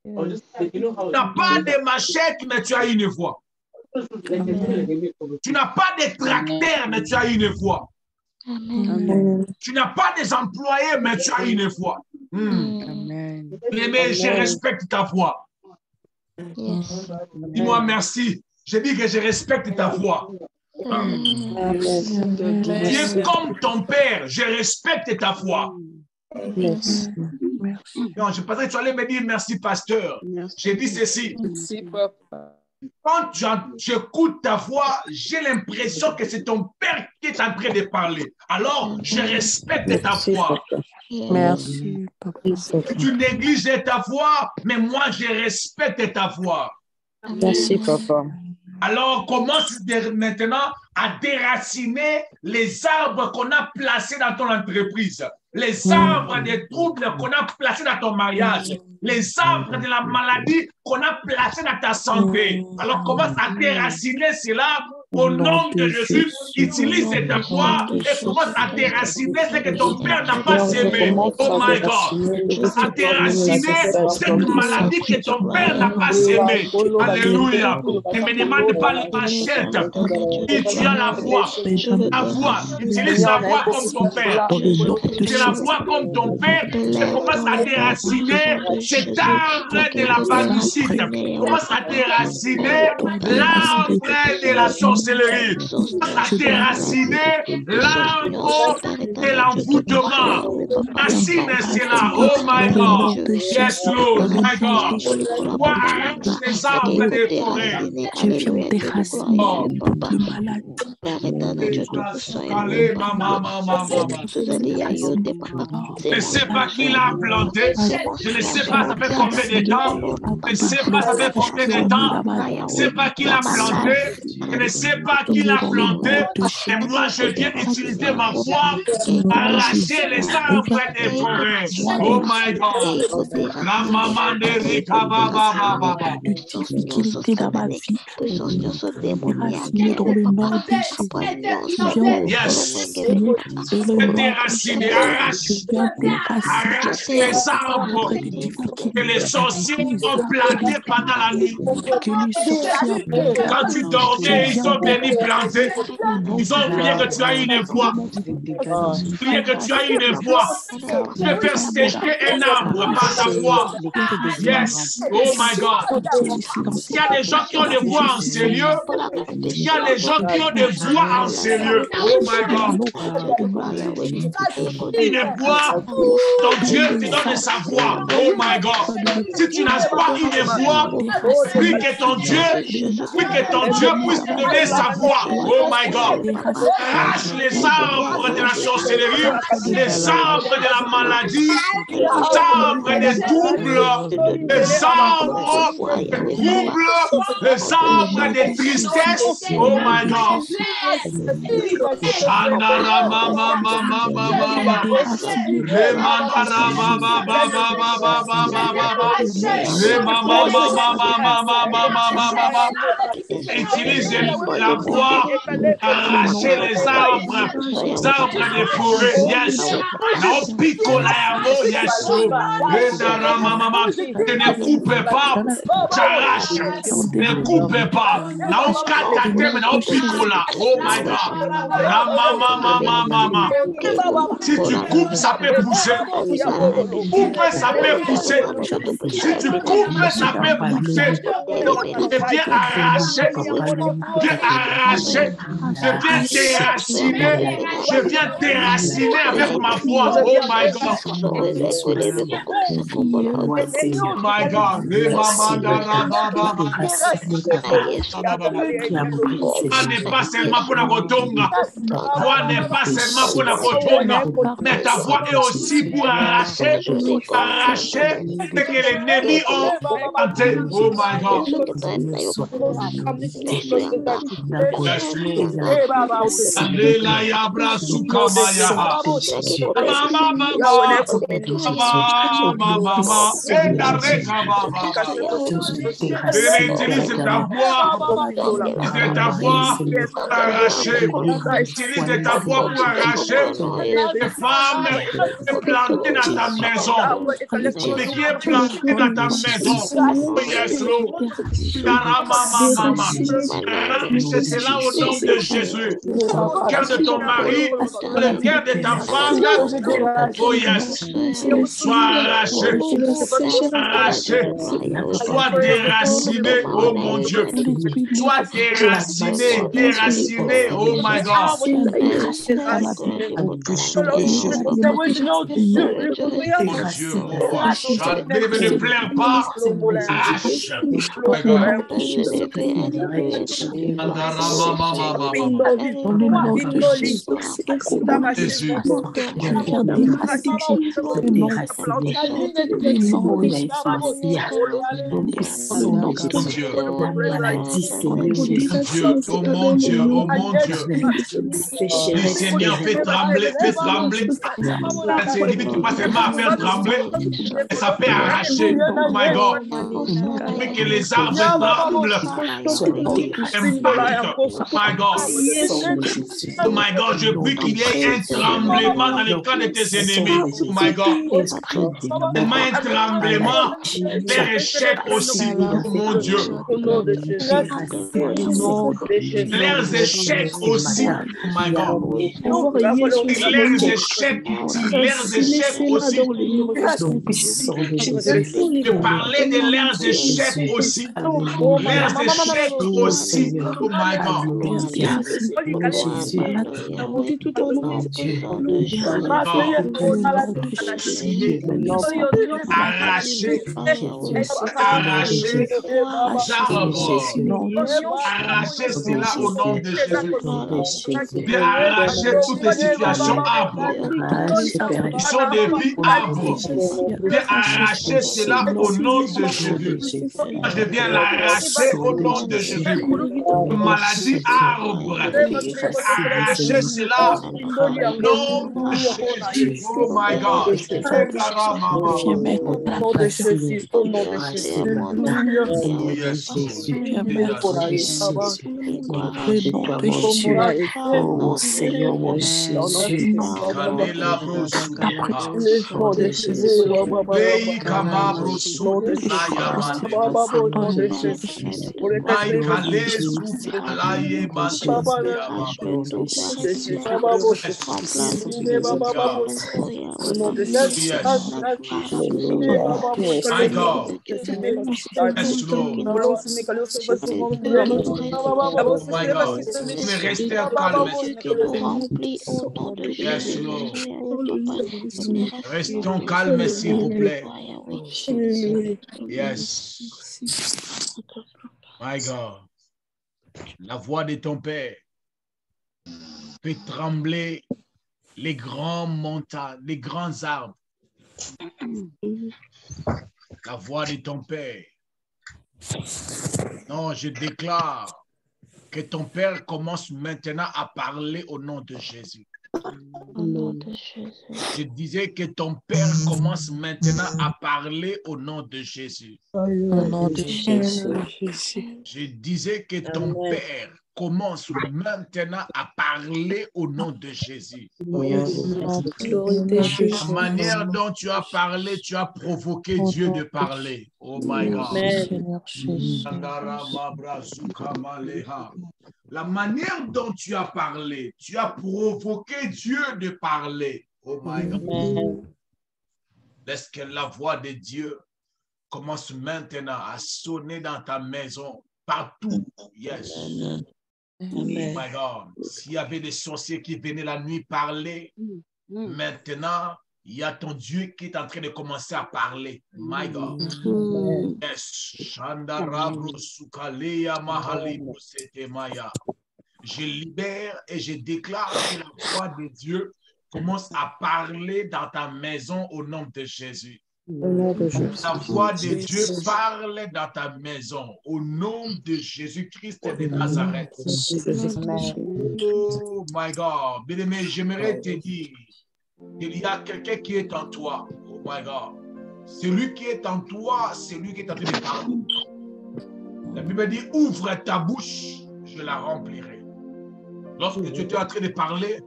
Tu n'as pas de machettes, mais tu as une voix. Tu n'as pas de tracteurs, mais tu as une voix. Tu n'as pas des employés, mais tu as une voix. Mais je respecte ta voix. Dis-moi merci. Je dis que je respecte ta voix. Tu es comme ton père. Je respecte ta voix. Merci. Non, je pensais que tu allais me dire merci, pasteur. J'ai dit ceci. Merci, papa. Quand j'écoute ta voix, j'ai l'impression que c'est ton père qui est en train de parler. Alors, je respecte ta voix. Merci, papa. Tu négliges ta voix, mais moi, je respecte ta voix. Merci, papa. Alors, commence maintenant à déraciner les arbres qu'on a placés dans ton entreprise, les arbres des troubles qu'on a placés dans ton mariage, les arbres de la maladie qu'on a placés dans ta santé. Alors, commence à déraciner cela au nom de Jésus. Utilise ta voix et commence à déraciner ce que ton père n'a pas semé. Oh my God. À déraciner cette maladie que ton père n'a pas semée. Alléluia. Ne me demande pas le machette. Et tu as la voix. La voix. Utilise la voix comme ton père. Tu la voix comme ton père. Et commence à déraciner cet arbre de la panicite. Commence à déraciner l'arbre de la sorcellerie. À déraciner l'arbre de l'envoûtement. Racine cela. Oh my God. Yes, Lord. My God. Toi, arrache les arbres des forêts. Je viens déraciner le malade. Je ne sais pas qui l'a planté. Je ne sais pas ça fait combien de temps. Je ne sais pas ça fait combien de temps. Je ne sais pas qui l'a planté. Je ne sais sais pas qui l'a planté, et moi je viens utiliser ma foi pour arracher les arbres des forêts. Oh my God. La maman de Rika Baba Baba. Difficulté dans ma vie. Puissance Déraciné dans le nom de Jésus. Yes. Déraciner, arrache les arbres que les sorciers ont plantés pendant la nuit. Quand tu dormais, ils sont venus planter. Ils ont oublié que tu as une voix. Oublié que tu as une voix. Tu peux faire sécher un arbre par ta voix. Yes. Oh my God. Il y a des gens qui ont des voix en sérieux. Il y a des gens qui ont des voix en sérieux. Oh my God. Une voix, ton Dieu te donne sa voix. Oh my God. Si tu n'as pas une voix, puis que ton Dieu puisse te donner sa voix. Oh my God. Arrache les arbres de la sorcellerie, les arbres de la maladie, les arbres des troubles, les arbres les arbres des tristesses. Oh my God. Utilise la voix pour arracher les arbres des forêts. Yes. Non, pico la yamo, yes. Ne coupez pas, j'arrache. Ne coupez pas. Non, katate, mais non, pico là. Oh my God. Mama. Si tu coupes, ça peut pousser. Couper, ça peut pousser. Si tu coupes, ça peut pousser. Je viens arracher. Je viens déraciner. Je viens déraciner avec ma voix. Oh my God. Oh my God. Voix n'est pas seulement pour la kotonga. Voix n'est pas seulement pour la kotonga. Mais ta voix est aussi pour arracher ce que les ennemis ont tenté. Oh my God. Utilise ta voix pour arracher. Utilise ta voix pour arracher les femmes plantées dans ta maison. Mais qui est planté dans ta maison? Yes, Lord. C'est là au nom de Jésus. Le cœur de ton mari, le cœur de ta femme. Oh yes. Sois arraché. Sois déraciné, oh mon Dieu. Sois déraciné, oh my God. Ne pleure pas. Arrache. Jésus. Oh mon Dieu. Le Seigneur fait trembler. C'est limite pas seulement à faire trembler, mais ça fait arracher. Oh my God. Fait que les arbres tremblent. Oh my God, je prie qu'il y ait un tremblement dans le camp de tes ennemis. Oh my God. Tellement un tremblement, leur échec aussi. Oh mon Dieu. Leurs échecs aussi. Oh my God. Leurs échecs aussi. De parler de leurs échecs aussi. Leurs échecs aussi. Oh my God. Arracher cela au nom de Jésus. De arracher toutes les situations âpres. Qui sont des vies âpres. De arracher cela au nom de Jésus. Je viens l'arracher au nom de Jésus. maladie arbre. Arrachez cela. Nom de Jésus. Oh my God. Oh Seigneur mon Jésus, My God. Yes, Lord. Oh my God. Mais restez calme. Yes, Lord. Restons calmes, s'il vous plaît. Yes. My God. La voix de ton Père fait trembler les grands montagnes, les grands arbres. La voix de ton Père. Non, je déclare que ton Père commence maintenant à parler au nom de Jésus. Je disais que ton Père commence maintenant à parler au nom de Jésus. Au nom de Jésus. Je disais que ton Père commence maintenant à parler au nom de Jésus. La manière dont tu as parlé, tu as provoqué Dieu de parler. Oh my God. La manière dont tu as parlé, tu as provoqué Dieu de parler. Oh my God. Laisse que la voix de Dieu commence maintenant à sonner dans ta maison, partout. Yes. Oh my God. S'il y avait des sorciers qui venaient la nuit parler, maintenant, il y a ton Dieu qui est en train de commencer à parler. My God. Yes. Je libère et je déclare que la voix de Dieu commence à parler dans ta maison au nom de Jésus. La voix de Dieu parle dans ta maison au nom de Jésus-Christ de Nazareth. Oh my God. Bien-aimé, j'aimerais te dire qu'il y a quelqu'un qui est en toi. Oh my God. Celui qui est en toi, c'est lui qui est en train de parler. La Bible dit, ouvre ta bouche, je la remplirai. Lorsque tu étais en train de parler,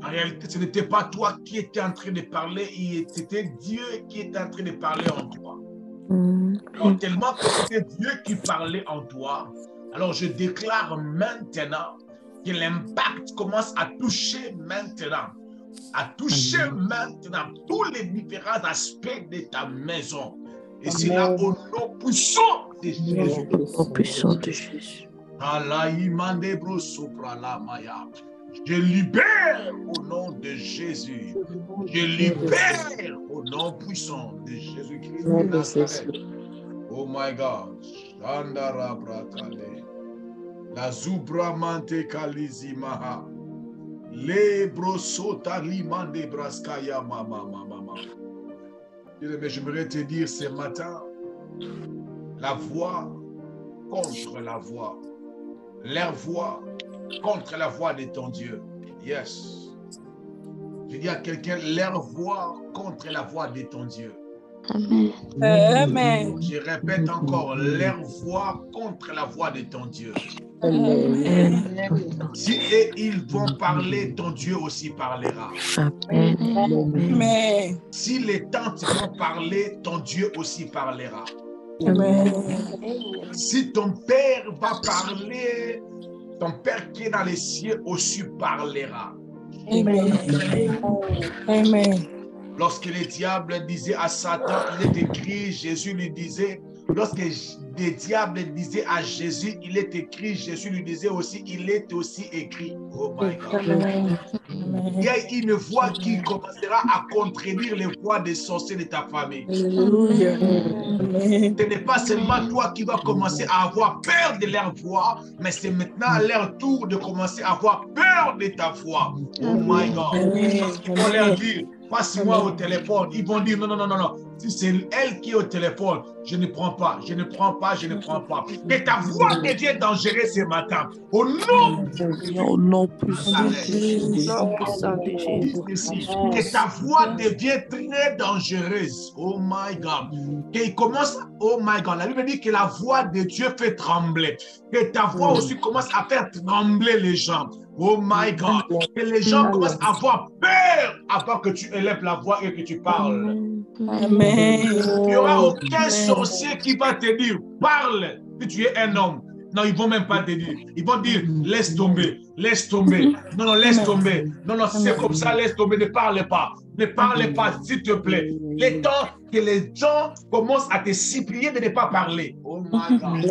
en réalité, ce n'était pas toi qui étais en train de parler, c'était Dieu qui était en train de parler en toi. Alors, tellement que c'était Dieu qui parlait en toi, alors je déclare maintenant que l'impact commence à toucher maintenant. À toucher maintenant tous les différents aspects de ta maison. Et c'est là au nom puissant de Jésus. Au puissant de Jésus. Je libère au nom de Jésus. Je libère au nom puissant de Jésus-Christ. Oh my God. La zubramante kalizimaha. Les brosota limande braskaya mama. Mais j'aimerais te dire ce matin, la voix contre la voix. Leur voix contre la voix de ton Dieu. Yes. Je dis à quelqu'un, leur voix contre la voix de ton Dieu. Amen. Amen. Je répète encore, leur voix contre la voix de ton Dieu. Si ils vont parler, ton Dieu aussi parlera. Amen. Si les tantes vont parler, ton Dieu aussi parlera. Amen. Si ton père va parler, ton père qui est dans les cieux aussi parlera. Amen. Amen. Lorsque le diable disait à Satan, il est écrit, Jésus lui disait, lorsque le diable disait à Jésus, il est écrit, Jésus lui disait aussi, il est aussi écrit. Oh my God. Amen. Il y a une voix qui commencera à contredire les voix des sorciers de ta famille. Alléluia. Amen. Ce n'est pas seulement toi qui vas commencer à avoir peur de leur voix, mais c'est maintenant leur tour de commencer à avoir peur de ta voix. Oh my God. Il faut leur dire, passe-moi au téléphone. Ils vont dire, non, non, non, non, non. Si c'est elle qui est au téléphone, je ne prends pas, je ne prends pas, je ne prends pas. Que ta voix devient dangereuse ce matin. Au nom puissant de Jésus. que ta voix devient très dangereuse. Oh my God. Qu'il commence, oh my God. La Bible dit que la voix de Dieu fait trembler. Que ta voix aussi commence à faire trembler les gens. Oh my God. Que les gens commencent à avoir peur avant que tu élèves la voix et que tu parles. Amen. Il n'y aura aucun sorcier qui va te dire, parle, si tu es un homme. Non, ils ne vont même pas te dire. Ils vont dire, laisse tomber, laisse tomber. Non, non, laisse tomber. Non, non, c'est comme ça, laisse tomber, ne parle pas. Ne parle pas, s'il te plaît. Le temps que les gens commencent à te supplier de ne pas parler. Oh my God.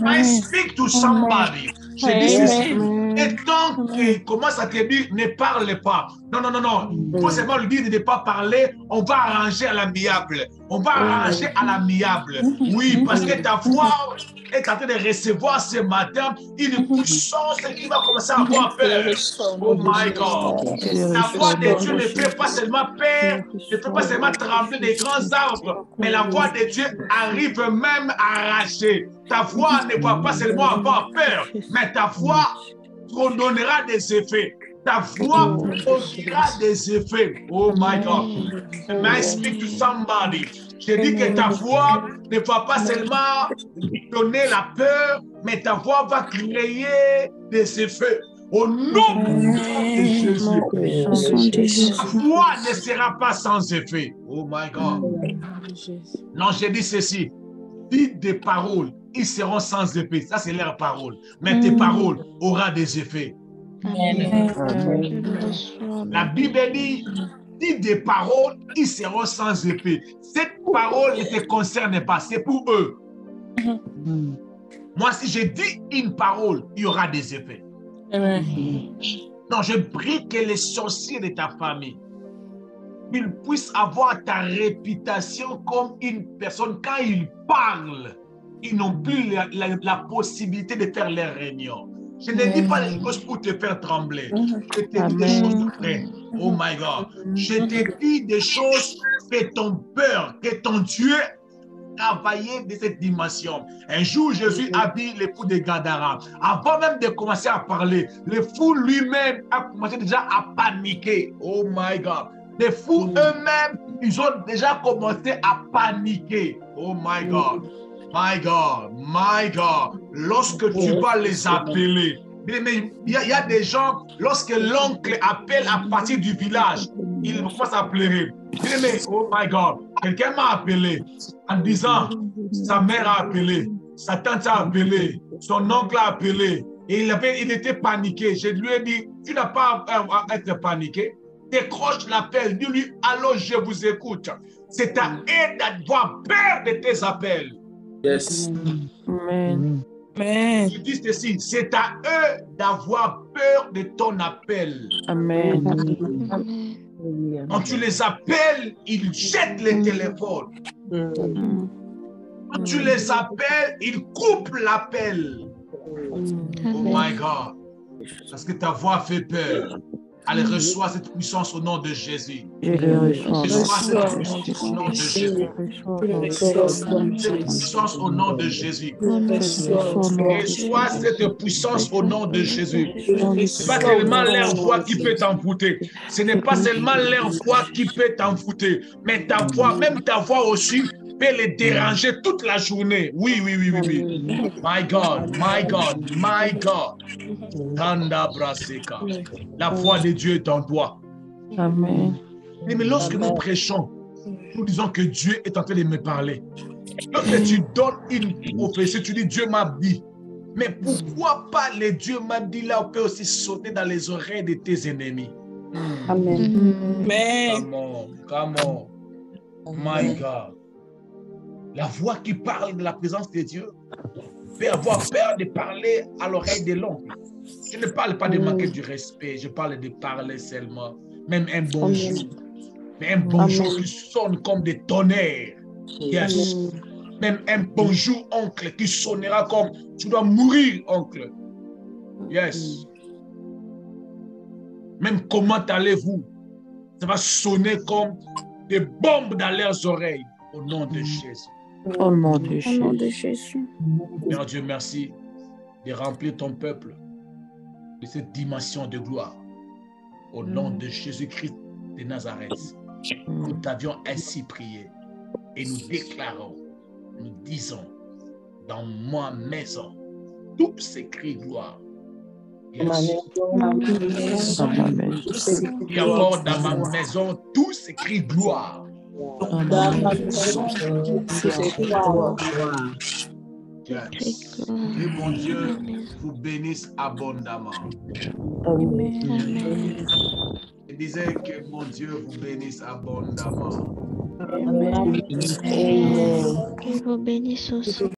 I speak to somebody. Je dis ceci. Et tant qu'il commence à te dire, ne parle pas. Non, non, non, non. Il faut seulement lui dire de ne pas parler. On va arranger à l'amiable. On va arranger à l'amiable. Oui, parce que ta voix est en train de recevoir ce matin une puissance qui va commencer à avoir peur. Oh my God. La voix de Dieu ne fait pas seulement peur, ne fait pas seulement trembler des grands arbres, mais la voix de Dieu arrive même à arracher. Ta voix ne va pas seulement avoir peur, mais ta voix donnera des effets. Ta voix produira des effets. Oh my God. May I speak to somebody? Je dis que ta voix ne va pas seulement donner la peur, mais ta voix va créer des effets. Au nom de Jésus, ta voix ne sera pas sans effet. Oh my God. Non, je dis ceci. Dites des paroles, ils seront sans effet. Ça, c'est leur parole. Mais tes paroles auront des effets. La Bible dit, dites des paroles, ils seront sans effet. Cette parole ne te concerne pas, c'est pour eux. Moi, si je dis une parole, il y aura des effets. Non, je prie que les sorciers de ta famille, ils puissent avoir ta réputation comme une personne, quand ils parlent, ils n'ont plus la possibilité de faire leur réunion. Je ne dis pas les choses pour te faire trembler. Je te dis des choses vraies. Oh my God. Je te dis des choses que ton peur, que ton Dieu travaillé de cette dimension. Un jour, Jésus a vu l'époux de Gadara. Avant même de commencer à parler, le fou lui-même a commencé déjà à paniquer. Oh my God. Les fous eux-mêmes, ils ont déjà commencé à paniquer. Oh my God. My God, my God, lorsque tu vas les appeler, mais il y a des gens, lorsque l'oncle appelle à partir du village, il commence à pleurer. Mais, oh my God, quelqu'un m'a appelé en disant, sa mère a appelé, sa tante a appelé, son oncle a appelé, et il était paniqué. Je lui ai dit, tu n'as pas à être paniqué. Décroche l'appel, dis-lui, allô, je vous écoute. C'est à eux d'avoir peur de tes appels. Yes. Amen. Je dis ceci, c'est à eux d'avoir peur de ton appel. Amen. Quand tu les appelles, ils jettent les téléphones. Quand tu les appelles, ils coupent l'appel. Oh my God. Parce que ta voix fait peur. Allez, reçois cette puissance au nom de Jésus. Reçois cette puissance au nom de Jésus. Cette puissance au nom de Jésus. Reçois cette puissance au nom de Jésus. Ce n'est pas seulement leur voix qui peut t'envoûter. Ce n'est pas seulement leur voix qui peut t'envoûter. Mais ta voix, même ta voix aussi, peut les déranger toute la journée. Oui, oui, oui, oui, oui. My God, my God, my God. Tanda braseka. La voix de Dieu est en toi. Amen. Mais lorsque nous prêchons, nous disons que Dieu est en train de me parler. Lorsque tu donnes une prophétie, tu dis Dieu m'a dit. Mais pourquoi pas le Dieu m'a dit là, on peut aussi sauter dans les oreilles de tes ennemis. Amen. Come on, come on. My God. La voix qui parle de la présence de Dieu peut avoir peur de parler à l'oreille de l'oncle. Je ne parle pas de manquer du respect, je parle de parler seulement. Même un bonjour. Mais un bonjour qui sonne comme des tonnerres. Yes. Même un bonjour, oncle, qui sonnera comme tu dois mourir, oncle. Yes. Même comment allez-vous? Ça va sonner comme des bombes dans leurs oreilles. Au nom de Jésus. Au nom de Au nom de Jésus. Jésus. Père Dieu, merci de remplir ton peuple de cette dimension de gloire. Au nom de Jésus-Christ de Nazareth, nous t'avions ainsi prié et nous déclarons, nous disons, dans ma maison, tout s'écrit gloire. Et ainsi, et encore dans ma maison, tout s'écrit gloire. Yes. Que mon Dieu vous bénisse abondamment. Je disais que mon Dieu vous bénisse abondamment. Qu'il vous bénisse aussi.